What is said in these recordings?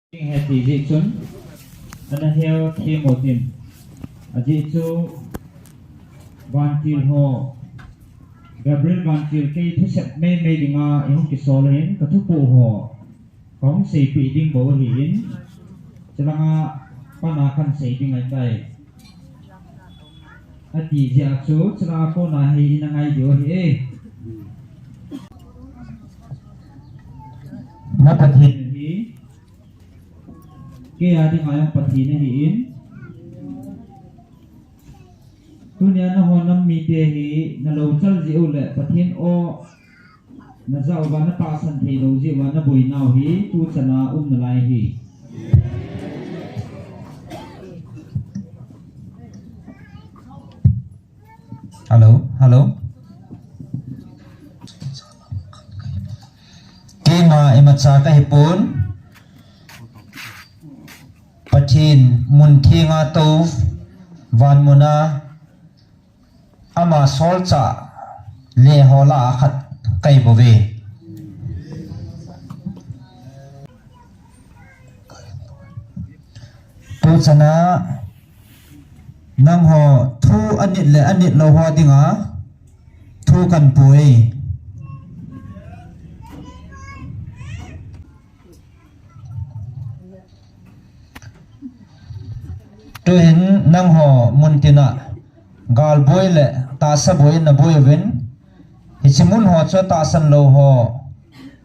Hati ji chun ana heo thi motin aji chu vantil ho Gabriel vantil ke thu sep me dinga in ki solen ka thu pu ho kong sei pi ding bo hin chalanga pana kan sei ding ai tai ati ji chu chala ko na hi in ngai dio hi na pathin hi ke adi ngayong pati na hiin tunya na honam mi te hi na lo chal ji ule pathin o na zau ba na ta san thei lo ji wa na boi naw hi tu chana na lai hi hello kema emacha ka hipun pathin mun thinga to van muna ama sol cha le hola khat kai bove to chana nang ho thu anit lo ho dinga thu kan pui to hin nang ho muntina gal boy le ta sa boy na boy ven hichimun ho cho ta san lo ho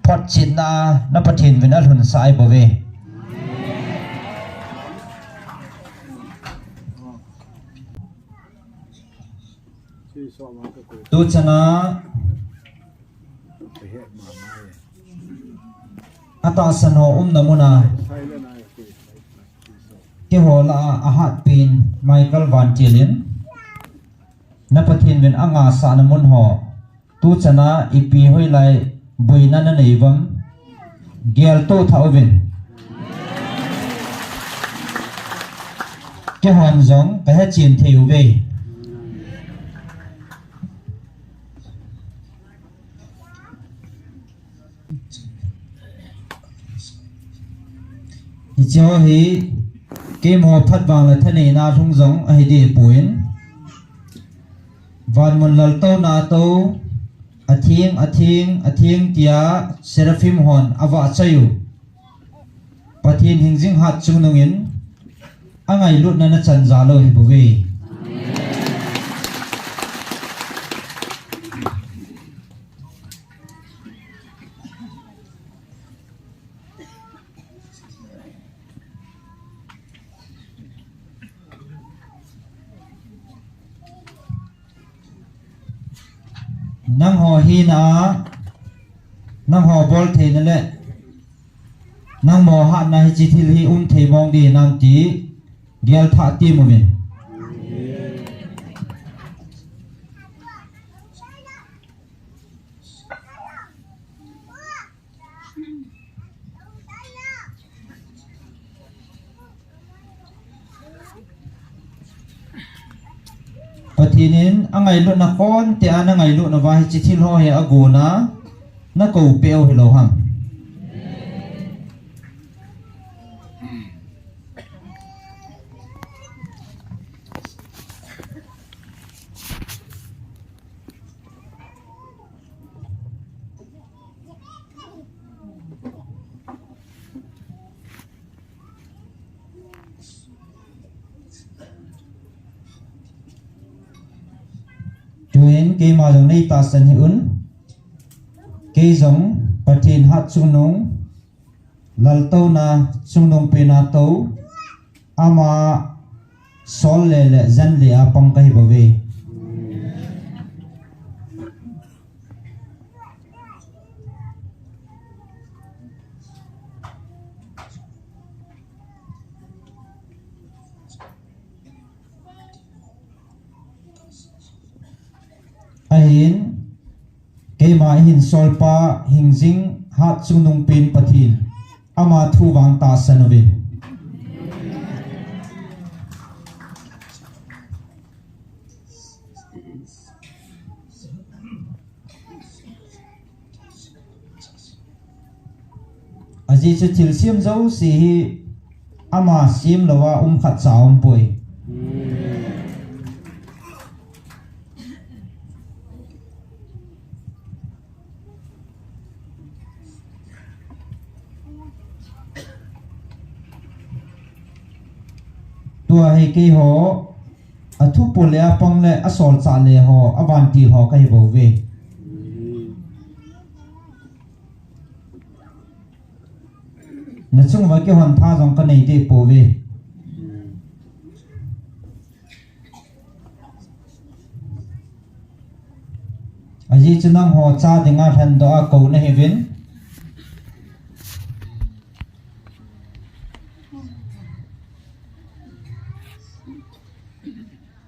phot chin na pathin vin al hun sai bove tu chana ata san ho namuna ke hola ahat pin Michael Van Tillen na pathin ven anga sa namun ho tu chana ipi hoi lai buina na neivam gel to thauven ke hon jong ka ha chin theu ve cho hi kim ho phat wang la thane na thung jong a hi de puin van mun lal to na to athing tia seraphim hon awa chayu pathin hingjing hat chunungin angai lut na chan jalo hi buwi nang ho hi na nang ho bol the na le nang mo ha na hi chi thil hi thei mong di nam ti gel tha ti mo min pathinin angai lu na kon te ana ngai lu na wa hi chi thil ho he agona na ko peo hello ham tuin ke ma jong nei ta san hi un ke jong pathin hat chungnung lal to na chungnung pe na to ama sol le zan le apang kai bove ahin ke ma hin solpa hingjing hat chungnung pin pathin ama thu wang ta sanovin aji chu thil siam zo si hi ama sim lawa khat chaum pui tua hi ki ho athu pulya pang le asol cha le ho avanti ho kai bo ve na chung wa ki hon tha jong ka nei de po ve aji chunam ho cha dinga than do a ko na hevin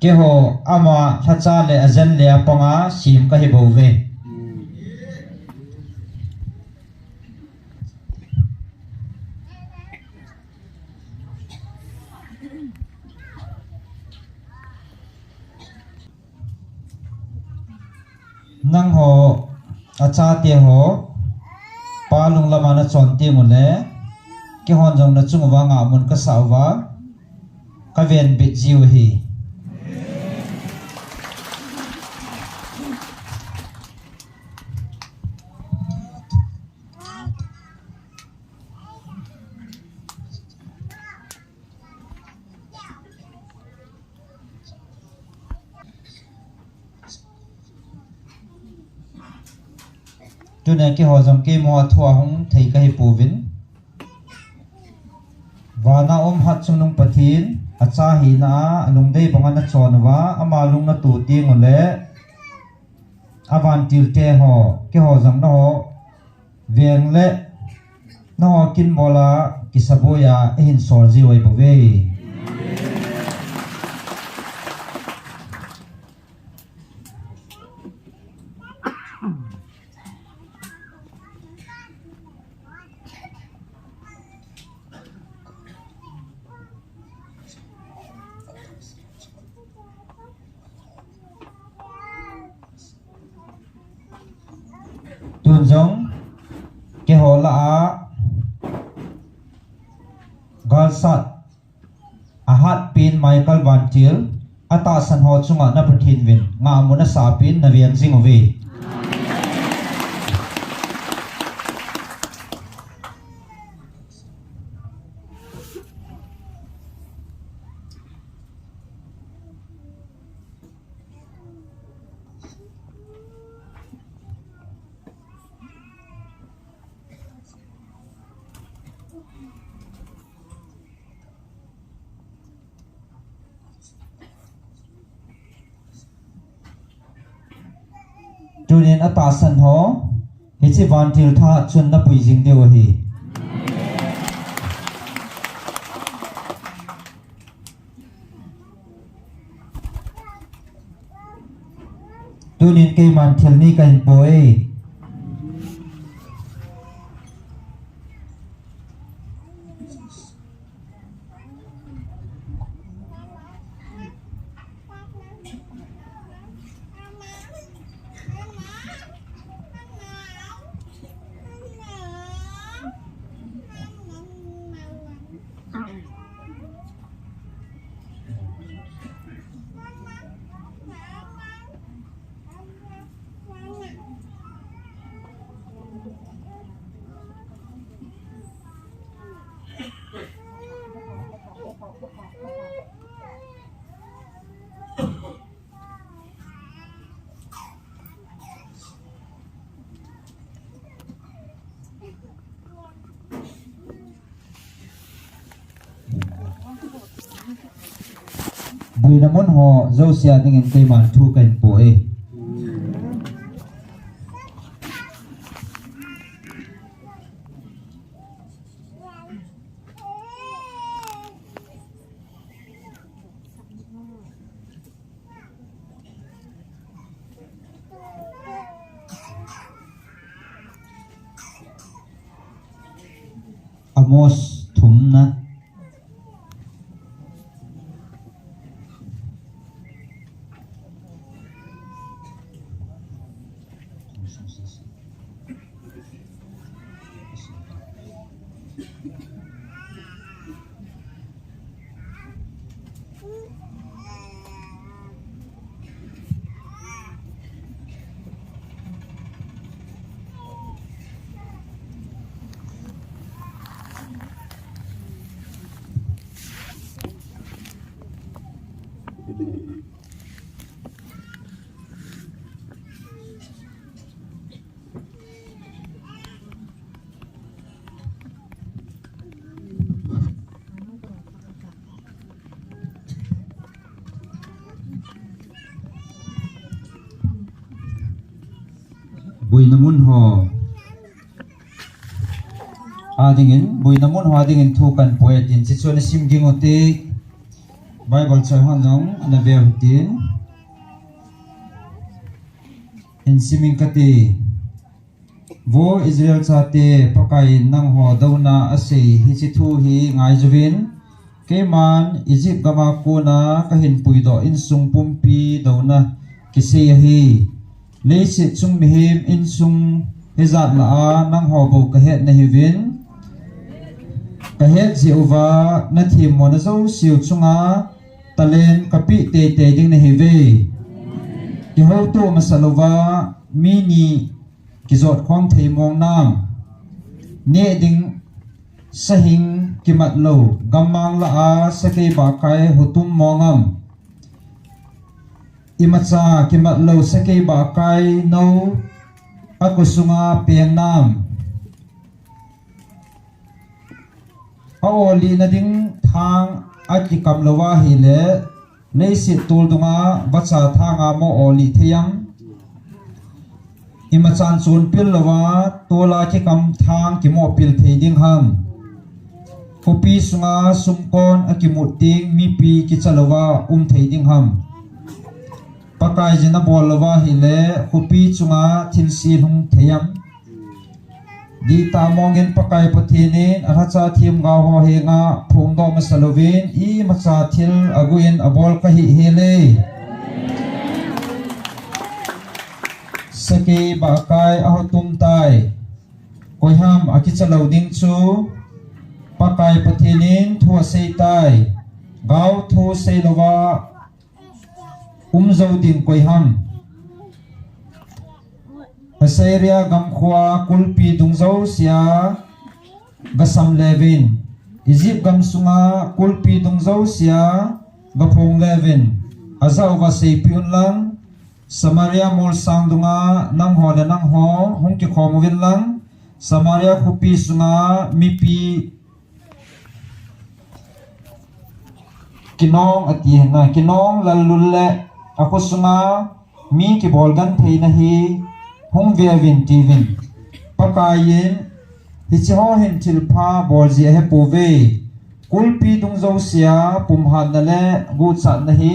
ke ho ama thacha le ajan le apanga sim ka hi bo ve nang ho acha te ho palung lama na chon te mo le ke hon jong na chung wa nga mun ka sawa ka ven bit jiu hi tu ne ki ho jong ke mo thua hong thei ka hi povin wana hat chung pathin acha hi na lung dei banga na chon wa ama lung na tu ti ngole avan til te ho ke ho jong na ho veng le na ho kin bola kisaboya hin sor ji wai bo ve tuần giống cái hồ là galsat ahat pin Michael Van Til ata san ho chunga na pathin vin nga muna sa pin na viang zingovi tunin ata san ho hi chi Van Til tha chun na pui jing deu hi tunin ke man thil ni kan poi bui na mon ho zo sia ding in ke man thu kan poi amos thum na namun ho adingin bui namun ho adingin thukan poet in chichon sim gingote Bible choi hanong anabehutin in siming kati Vo Israel chate pakai nang ho dauna ase hi chi thu hi ngai juvin keman Egypt gama ko na kahin puido in sung pumpi dauna kise hi leisi chung mihim in sung hizat la a nang ho bo ka het na hivin ka het Jehovah na thim mo na zo siu chunga talen kapi te te ding na hive ki ho tu masalova mini kizot khong thei mong nam ne ding sahing kimat lo gamang la a sakei ba kai hutum mongam imacha kimat lo sakei ba kai no akusunga piang nam aoli na ding thang ati kamlowa hi le leisi tul dunga bacha thanga mo oli theyam imachan chun pil lawa tola ki kam thang ki mo pil thei ding ham kopi sunga sumkon akimut ting mi pi ki chalawa thei ding ham pakai jina bol lawa hi le kopi chunga thilsi hung theyam di ta mongen pakai pathinin aracha thim ga ho he nga phungdo masalovin I macha thil aguin abol ka hi hele Saki bakai ahotum tai koiham akichalo ding chu pakai pathinin thua sei tai gau thu sei lowa zo ding koiham Assyria gamkhwa kulpi dungzo sia gasam levin Egypt gamsunga kulpi dungzo sia gapong levin azaw ga sei piun lang Samaria mol sang dunga nang ho le nang ho hong ki khom win lang Samaria khupi sunga mipi kinong ati na kinong lalulle ako sunga mi ki bolgan thei na hi hong vin tivin pakayin hi chaw hin thilpha bolji he pove kulpi dungzo sia pumhan na le gu chat na hi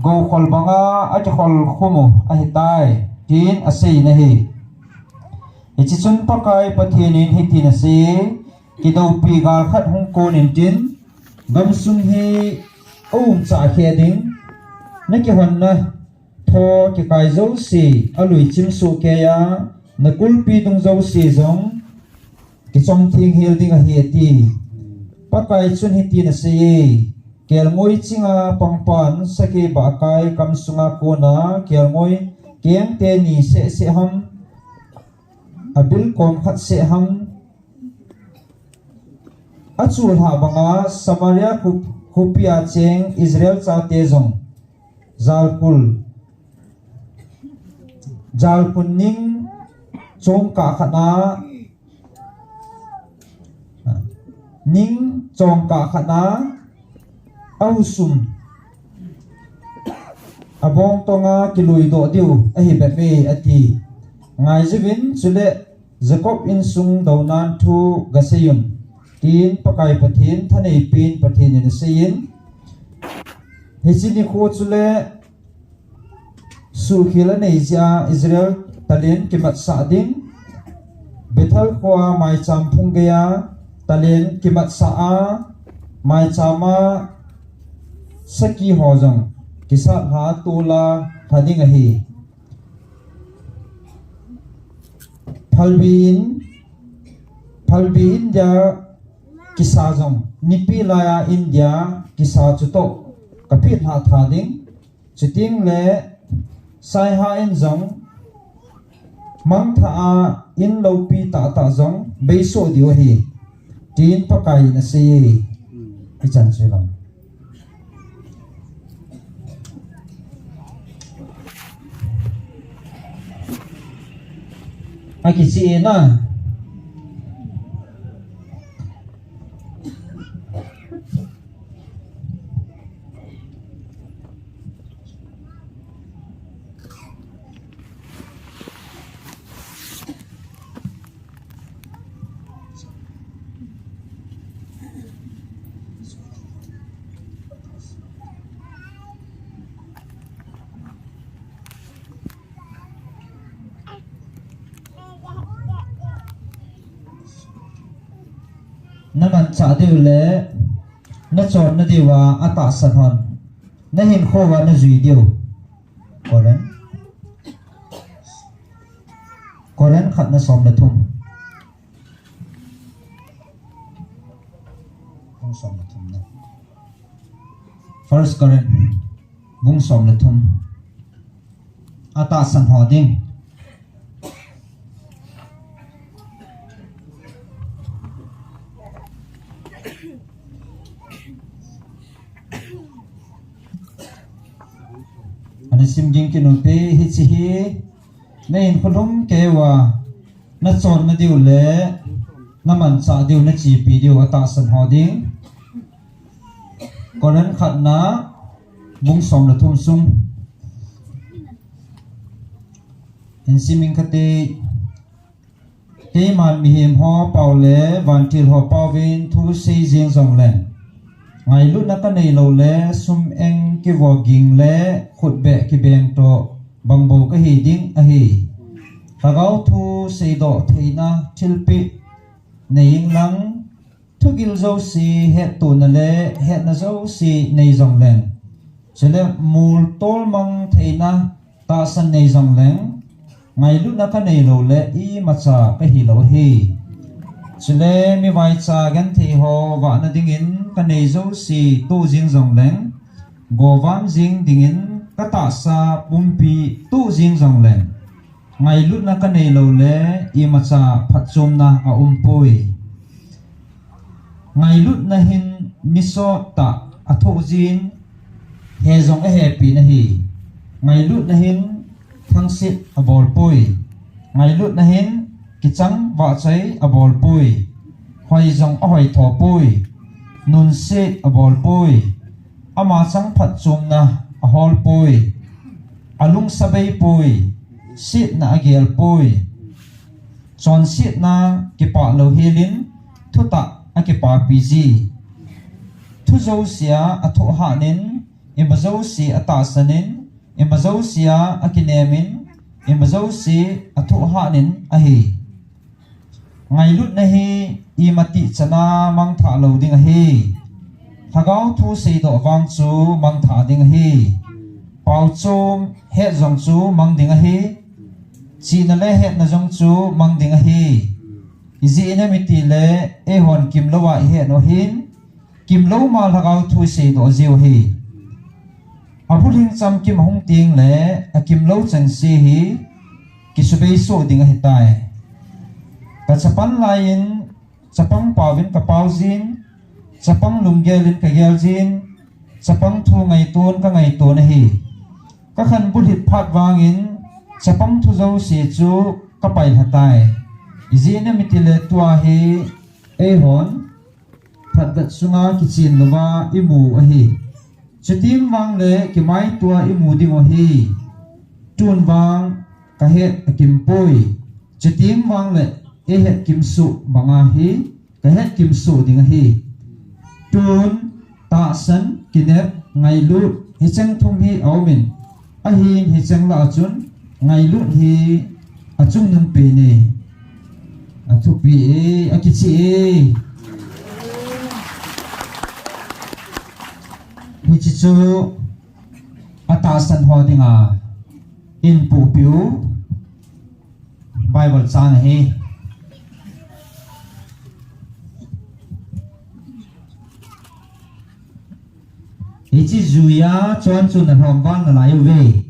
go khol banga ati khol khumu ahitai tin asei na hi ichi chun pakai pathinin hi tin ase kido pi gal khat hung ko nin tin gam sung hi cha khe ding na ki hon na tho ki kai zo si alui chim su ke ya na kulpi dung zo si zong ki chong thing hil ding a hi ti pakai chun hi tin ase kel ngoi chinga pangpan saki ba kai kam sunga ko na kel ngoi keng te ni se ham abil kom khat se ham achul ha banga Samaria khupia cheng Israel cha te zong jalpun ning chong ka khana ning chong ka khana ausum abong tonga kilui do diu ahi bepe ati ngai jivin chule Jacob in sung daunan thu gaseyun tin pakai pathin thanei pin pathin in sein hechini kho chule su khila nei ja Israel talen kimat sa ding bethal khwa mai cham phung gaya talen kimat sa a mai chama saki hojang kisa ha tola thading ahi phalbi India kisa jong nipi laya India kisa chuto kapit ha thading chuting le sai ha in jong mang tha a in lopi ta jong beiso dio hi tin pakai na se hi chan chelam aki si na na man cha deu le na chon na dewa ata san hon na hin khowa na zui deu koran khat na som na thum na first koran bung som na thum ata san ho ding sim ging kinupe hi chi hi na in khulum kewa na chon na diu le na man cha diu na chi pi diu ata san ho ding koran khat na bung som la thum sung in siming khate ke man mi him ho pau le van til ho pau vin thu sei jing jong len ngai lu na ka nei lo le sum eng ki wo ging le khut be ki beng to bambo ka hi ding a hi tagau thu sei do theina thilpi neing lang thugil zo si het tu na le het na zo si nei jong len chele mul tol mang theina ta san nei jong len ngai lu na ka nei lo le I macha ka hi lo hi chile mi vai cha gan thi ho wa na ding in ka nei zo si tu jing jong leng go vam jing ding in ka ta sa pumpi tu jing jong leng ngai lut na ka nei lo le I ma cha phat chom na a pui ngai lut na hin mi so ta a tho jin he jong a he pi na hi ngai lut na hin thang sit a bol pui ngai lut na hin kichang wa chai a bol pui hoi jong a hoi tho pui nun sit a bol pui ama chang phat chum na a hol pui alung sabai pui sit na agel pui chon sit na ki pa lo helin thu ta a ki pa pg thu zo sia a thu ha nin im zo si ata sanin im zo sia a ki nemin im zo si a thu ha nin a hi ngai lut na hi I mati chana mang tha lo ding a hi thagau thu sei do wang chu mang tha ding a hi pau chum he jong chu mang ding a hi chi na le he na jong chu mang ding a hi izi na miti le e hon kim lo wa he no hin kim lo ma thagau thu sei do jiu hi abu ling cham kim hong ting le a kim lo chang si hi ki su be so ding a hi tai ka chapan lain chapang pawin ka pauzin chapang lumgelin ka geljin chapang thu ngai ton hi ka khan bulit phat wangin chapang thu zo si chu ka pai hatai izina mitile tua hi e hon phat dat sunga kichin lova imu a hi chutim wang le ki mai tua imu ding o hi tun wang ka het akim poi chutim wang le e het kim su banga hi ka het kim su ding hi tun ta san kinep ngai lu hi chang thum hi awmin a hi chang la chun ngai lu hi a chung nun pe ni a thu pi a ki chi hi chi chu a ta san ho dinga in pu piu bible chang hi Ichi zuya chon chun na hom bang na lai ve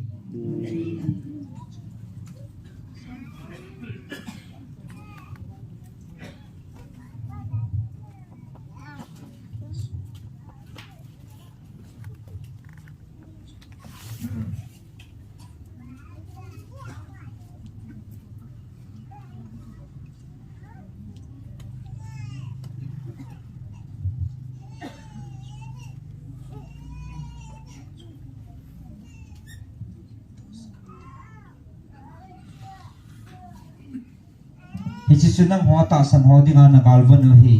Ichi sunang ho ta san ho dinga na galvan lo hi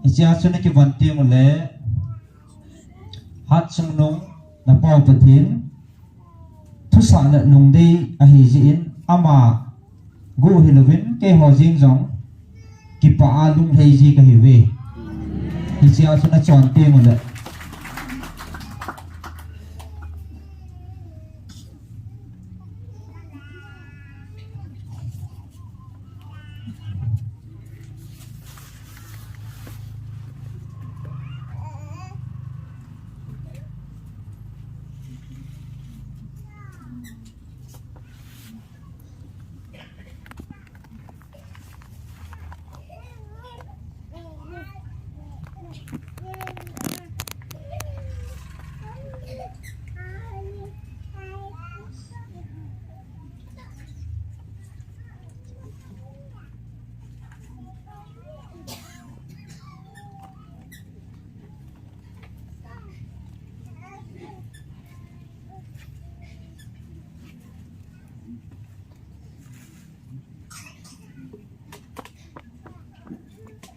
ichi achuna ki vanti mo le hat chung nung na pau pathin thu sa na nung dei a hi ji in ama gu hilovin ke ho jing jong ki pa alung hei ji ka hiwe hi chia chuna chon te ngole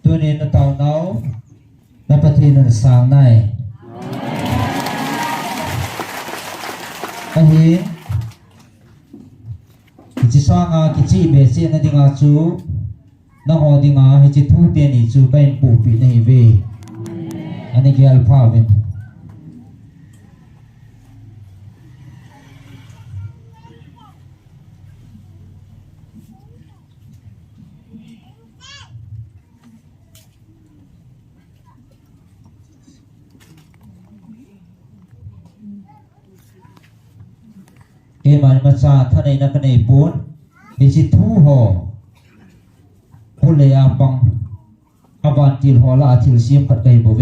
ตัวนี้นะเต่าเนานับประเทศนั้นสาวในอันนี้จิสร้างกิจเบสนั่นดิ่งอาจูน้องดิ่งอาให้จิทุเตียนิจูเป็นปูปีในเวอันนี้คืออัลฟาเวนเกมันมาซาท่านในนักในปูนดิจิทูหอผู้เลี้ยบังอาบานติลหอละอาทิลเสียมขัดไปบ่เว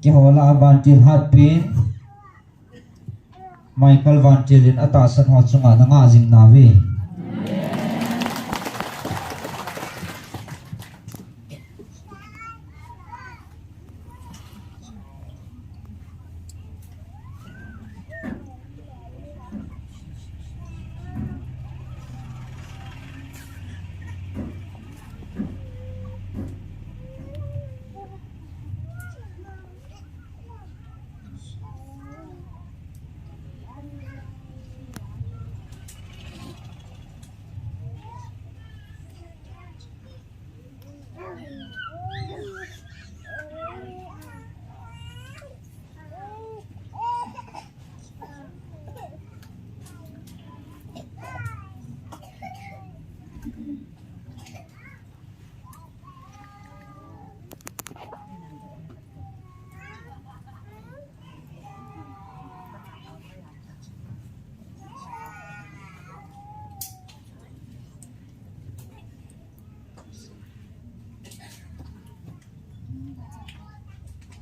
เกี่ยวกับอาบานติลฮัดปีนไมเคิลวันติลินอัตราสันหอดสงานงาจิงนาวี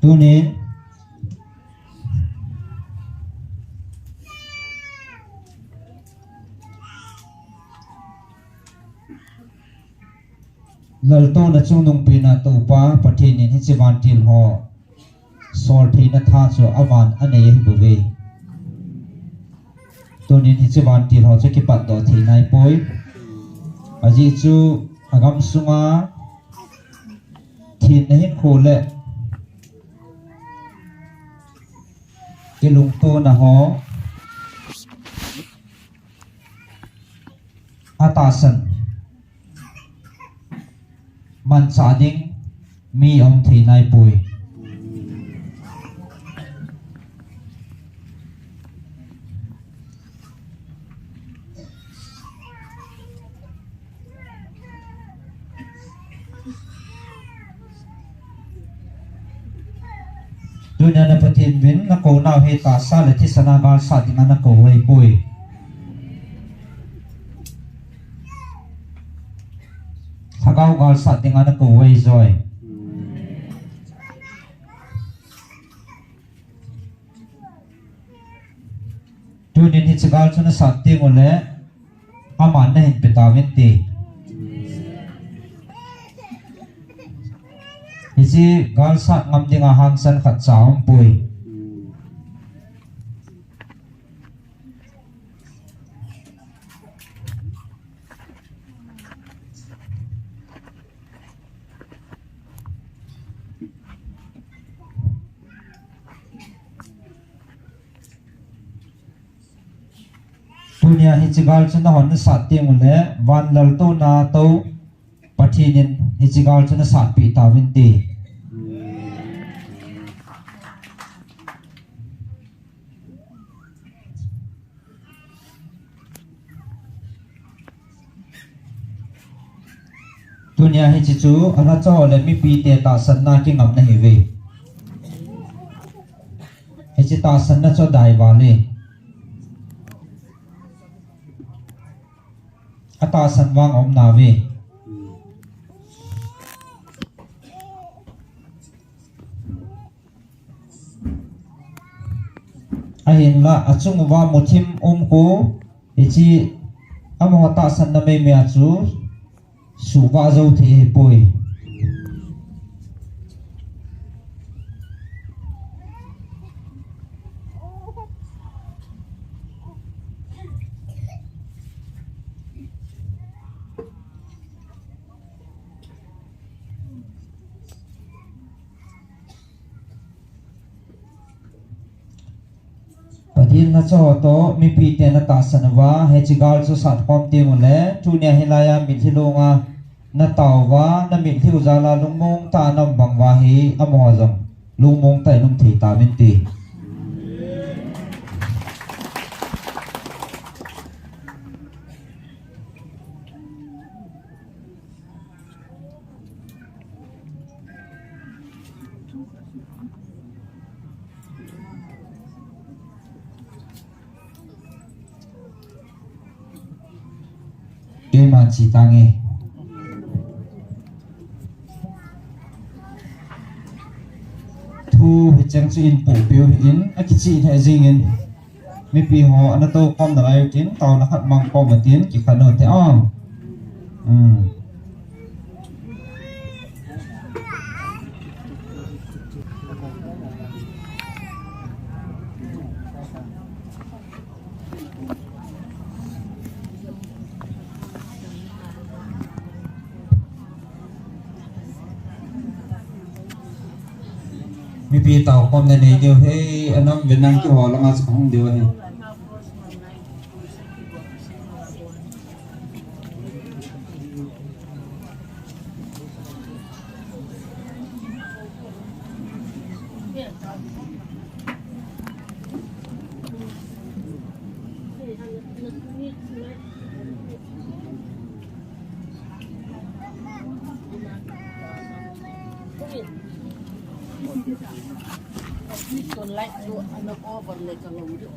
ตัวนี้ลัลโตนัชงนงปีนาตูปาปะเทนินฮิจิวันติลหอสอลทีนัทาโซอวานอันเนยบุเวตัวนี้ฮิจิวันติลหอจะกิปัดดอทีนายปอยอาจิจูอากำสุงาทีนหินโคเลกิลุงโตนะฮออาตาสันมันสาดิงมีองทีนายปุยดูเนี่ยในประเทศวินนักโกนาเฮตาซาเลทิสนาการสัตย์งานนักโกไว้ปุยถ้าเขาการสัตย์งานนักโกไว้จอย tu nin hi chigal chuna sat te ngole aman na hin petawin te hichi gal sat ngam dinga hansan khat chaum pui tunia hi chigal chuna hon sat te ngole van lal to na to pathinin hi chigal chuna sat pi tawin te tunia hi chi chu ana cho le mi pi te ta san na ki ngam na hi ve hi chi ta san na cho dai wa le ata san wang om na ve ahin la achung wa muthim ko hi chi amo ta san na me me chu su ba zo the poi padin na cho to mi pi te na ta san wa he chigal chu sat pom te ngole tu nya hilaya mi thilonga na taw wa na mi thiu zala lungmong ta nam bang wa hi amo jong lungmong tai num thi ta min ti ke ma chi tange thu hi chang chi in pu piu in a ki chi the jing in mi pi ho ana to kom da ai tin taw na khat mang ko ma tin ki khano te om mi pi tàu com này này điều thế anh em Việt Nam kêu họ là mà không điều này Còn lạnh luôn, nó có vật này cả lồng được.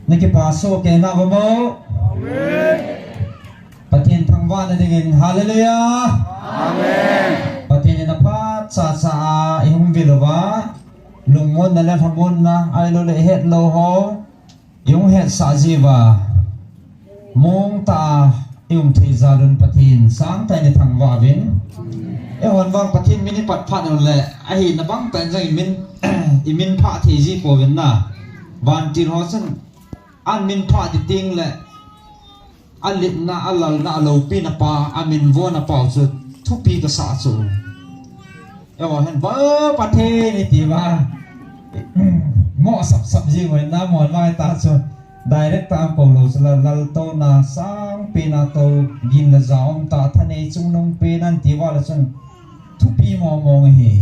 Niki paso ke na mo amen patin thangwa na dingin hallelujah amen patin na pa cha cha ihum vilwa lung mon na le hamon na ai lo le het lo ho yung het sa jiwa mong ta yung thei zarun pathin sang tai ni thang wa vin e hon wang pathin mini pat phat on le a hi na bang tan jang imin pha thi ji po vin na van tir ho san an min pha ti ting le alit na alal na lo pi na pa amin vo na pa chu thu pi ka sa chu e wa hen ba pathe ni ti wa mo sap ji wa na mo mai ta chu direct tam ko lo sala lal to na sang pe na to gin la zaom ta thane chung nong pe nan ti wa la chung thu pi mo mo hi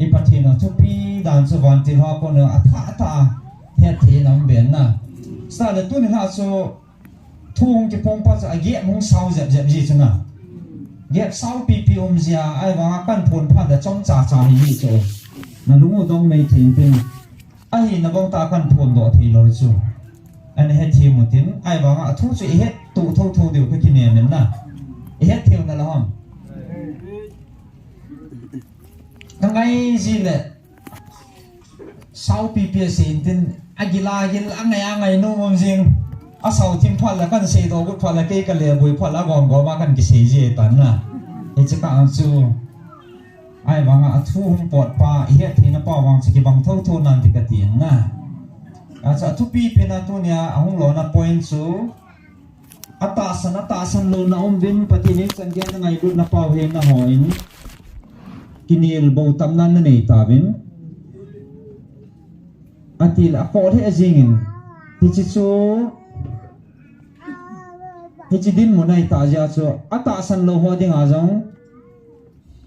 i pathe na thu pi dan chu van ti ha ko na atha ta he the nam ben na sa le tu ni ha chu thung ki pong pa cha ge mong sau jep ji chuna ge sau pi zia ai wa kan phun pha da chong cha hi chu na lungu dong mei thing pin ai na bong ta kan phun do thi lo chu anh hết thiêu một tiếng ai bảo ngã thu chuyện hết tụ thu đều cái kia nên là hết thiêu là không thằng ấy gì lệ sau pi xin tin agila anh ngày nô mong riêng à sau thêm thoát là con xe đồ cũng thoát là cái lề bùi thoát là gòn gò mà con cái xe gì tấn là thì chỉ cả anh chú ai bảo ngã thu không bọt pa hết thì nó bảo vàng chỉ cái bằng thu nan thì cái tiền na sa thupi pena tu nia ahong lo na point su atasan lo na vin patini sanggen ngai lut na pau he na hoin kinil bo tamnan na nei ta vin atil a ko the ajingin hi chi din mo nai ta ja chu atasan lo ho ding a jong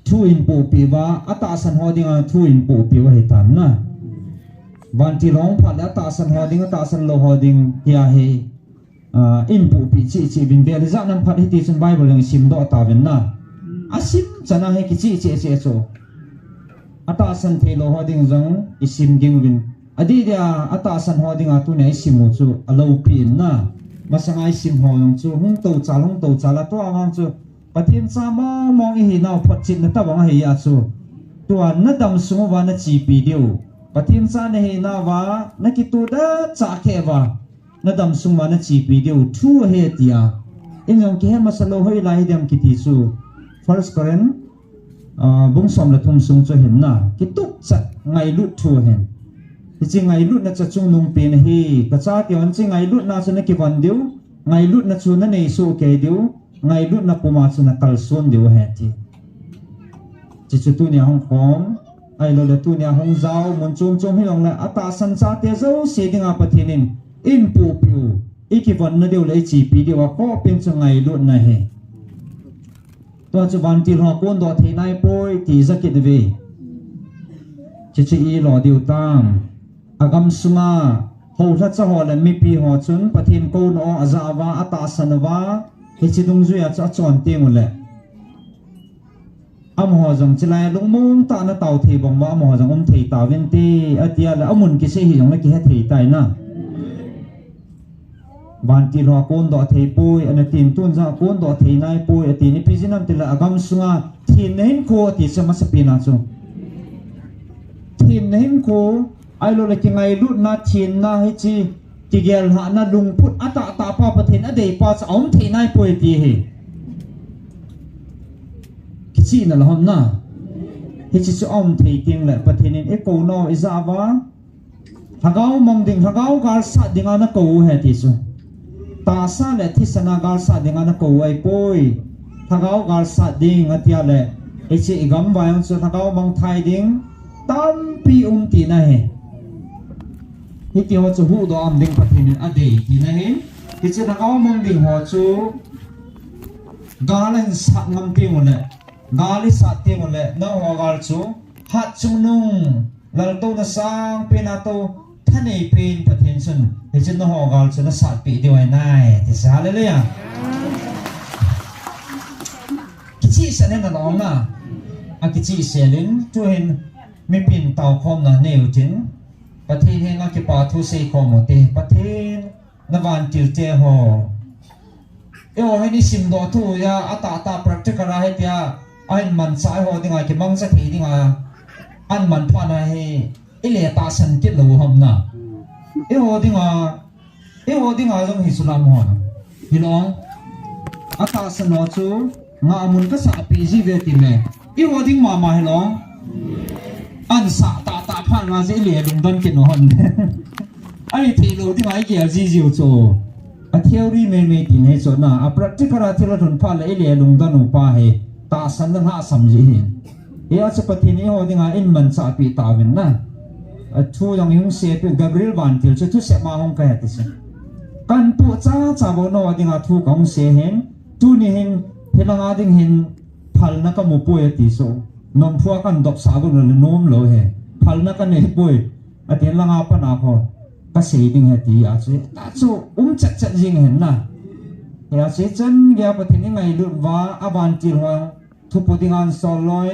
thu in pu pi wa atasan ho ding a thu in pu pi wa he tan na van ti long phat la ta san lo hoding ya he in pu pi chi bin ve za nam phat hi ti sun bible lang sim do ta ven na asim chana he ki chi cho ata san the lo hoding jong isim ging win adi dia ata san hoding atu ne sim mo chu alo pi na masangai sim ho yong chu hung to cha la to awang chu pathian sa mong hi naw phat chin na ta bang he ya chu to na dam sungo wa na chi pi diu pathian sa ne he na wa na ki tu da cha khe wa na dam sung ma na chi pi diu thu he tia in jong ke ma salo hoi lai dem ki ti su first Korean bung som la thum sung cho hen na ki tu cha ngai lu thu hen chi ngai lu na cha chung nung pe na hi ka cha ti on chi ngai lu na chu na ki van diu ngai lu na chu na nei su ke diu ngai lu na puma chu na kal son diu he ti chu tu ni hong kong ai lo le tu nia hong zau mon chum hi long la ata san cha te zo se dinga pathinin in pu piu ikivan na deu le chi pi dewa ko pen changai lu na he to chu ban ti ho kon do the nai poi ti zakit ve chi i lo deu tam agam sunga ho tha cha ho la mi pi ho chun pathin ko no azawa ata sanwa hi chi dung zu ya cha chon te ngol le am ho jong chilai lung mung ta na tau thei bong ma am ho jong thei ta ven ti atia la amun ki se hi jong la ki ha thei tai na ban ti lo kon do thei pui ana tin tun za kon do thei nai pui ati ni pijinam ti la agam sunga thin nein ko ti sama sapina chu thin nein ko ai lo la ki ngai lut na thin na hi chi ti gel ha na lung put ata ta pa pathin a dei pa cha om thei nai pui ti hi chi na lahom na hi chi chu om thei ting le pathinin e ko no izawa hagau mong ding hagau gal sa dinga na ko he ti chu ta sa le thi sana gal sa dinga na ko ai poi hagau gal sa ding atia le e chi igam bayang chu hagau mong thai ding tam pi ti na he hi ti ho chu hu do am ding pathinin a dei ti na he hi chi hagau mong ding ho chu galan sa ngam ti mo le gali sa ti mo le na ho gal chu hat chu nung lal to na sang pe na to thane pen pathin sun he chin na ho gal chu na sa pi di wai nai ti sa le le ya kichi sa ne na long na a kichi se lin tu hen mi pin tau khom na neu chin pathin he na ki pa thu se khom mo te pathin na van til te ho e o he ni sim do tu ya ata practical ha tia anh man sai ho dinga ki mang sa thi dinga an man pha na he ile ta san kit lo hom na e ho dinga jong hisulam ho hilong ata san no chu nga amun ka sa pg ve ti me e ho ding mama hilong an sa ta phan ma je ile dum don kit no hon ai thi lo ti mai kia ji jiu chu a theory me ti ne so na a practical a thila thun pha le ile lung don u pa he ta san na ha sam ji hi e a cha pathi ni ho dinga in man sa pi ta vin na a thu yang yung se pe Gabriel Van Til chu se ma hong ka ti se kan pu cha bo no dinga thu kong se hen tu ni hin helanga ding hin phal na ka mu pu e ti so nom phua kan dok sa go no nom lo he phal na ka ne pui a ten langa pa na kho ka se ding he ti a chu ta chu chat jing hen na ya se chen ya pathi ni ngai lu wa a Van Til ho thu pu ding an so loi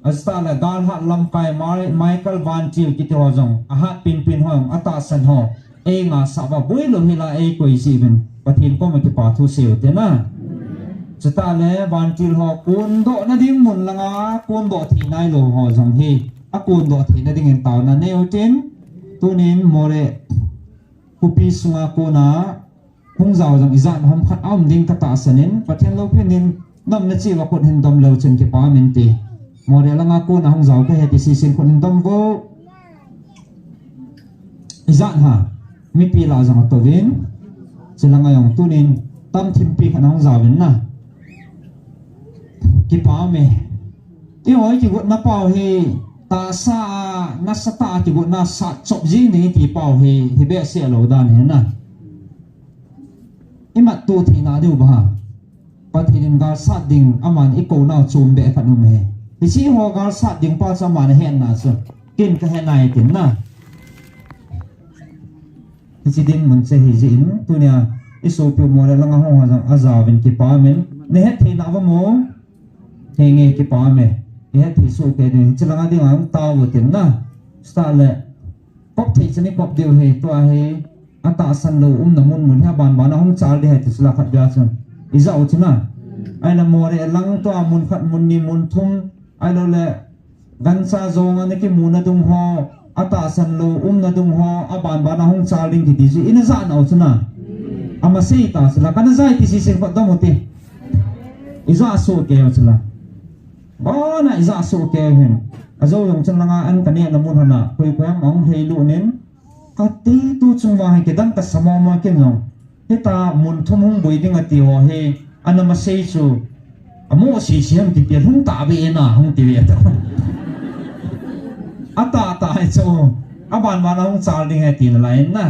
asta la gan hat lam kai Michael Van Til ki to jong a hat pin hong ata san ho e nga sa ba bui lo hila e koi si ben pathin ko ma ki pa thu seu te na chata le Van Til ho kun do na ding mun langa kun do thi nai lo ho jong hi a kun do thi na ding en taw na neu tin tunin more kupi sunga ko na hung zaw jong izan hom khat am ding ta ta sanin pathin lo pinin nam na chi wa kun hin dom lo chen ki pa min ti more langa ko na hung zaw ka he ti si sin kun hin dom go izan ha mi pi la jang to vin chilanga yong tunin tam thim pi khana hung zaw vin na ki pa me ti hoi ki gut na pau hi ta sa na sa ta ki gut na sa chop ji ni ti pau hi be se lo dan he na imat tu thi na du ba pathin ga sa ding aman iko na chum be khanu me ti si ho ga sa ding pa sa man hen na so kin ka he nai tin na ti si din mun se hi jin tu nya iso pu mo la nga ho ha azavin ki pa men ne he thi na ba mo he nge ki pa me he thi so ke de chilanga ding ang ta wo tin na sta le pop thi chani pop deu he to he ata san lo na mun ha ban na hong chal de he ti sla khat bia chun iza o chuna ai na mo re lang to mun khat mun ni mun thum ai lo le gan sa zong an ki mun na dum ho ata san lo na dum ho a ban na hong chal ding ki ti ji ina za na o chuna ama sei ta sla kana zai ti si se ko dom ti iza so ke o chula ba na iza so ke hen azo yong chen langa an kane na mun hana koi ko mong thei lu nen ka ti tu chung wa ke dang ka samo ma ke no heta mun thum hung boi ding ati ho he anama sei chu amo si siam ti pe hung ta be na hung ti be ta ata hai chu aban ma na hung chal ding he tin lai na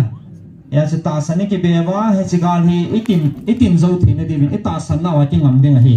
ya se ta san ki be wa he chigal hi itin zo thi na di ta san na wa ki ngam ding hi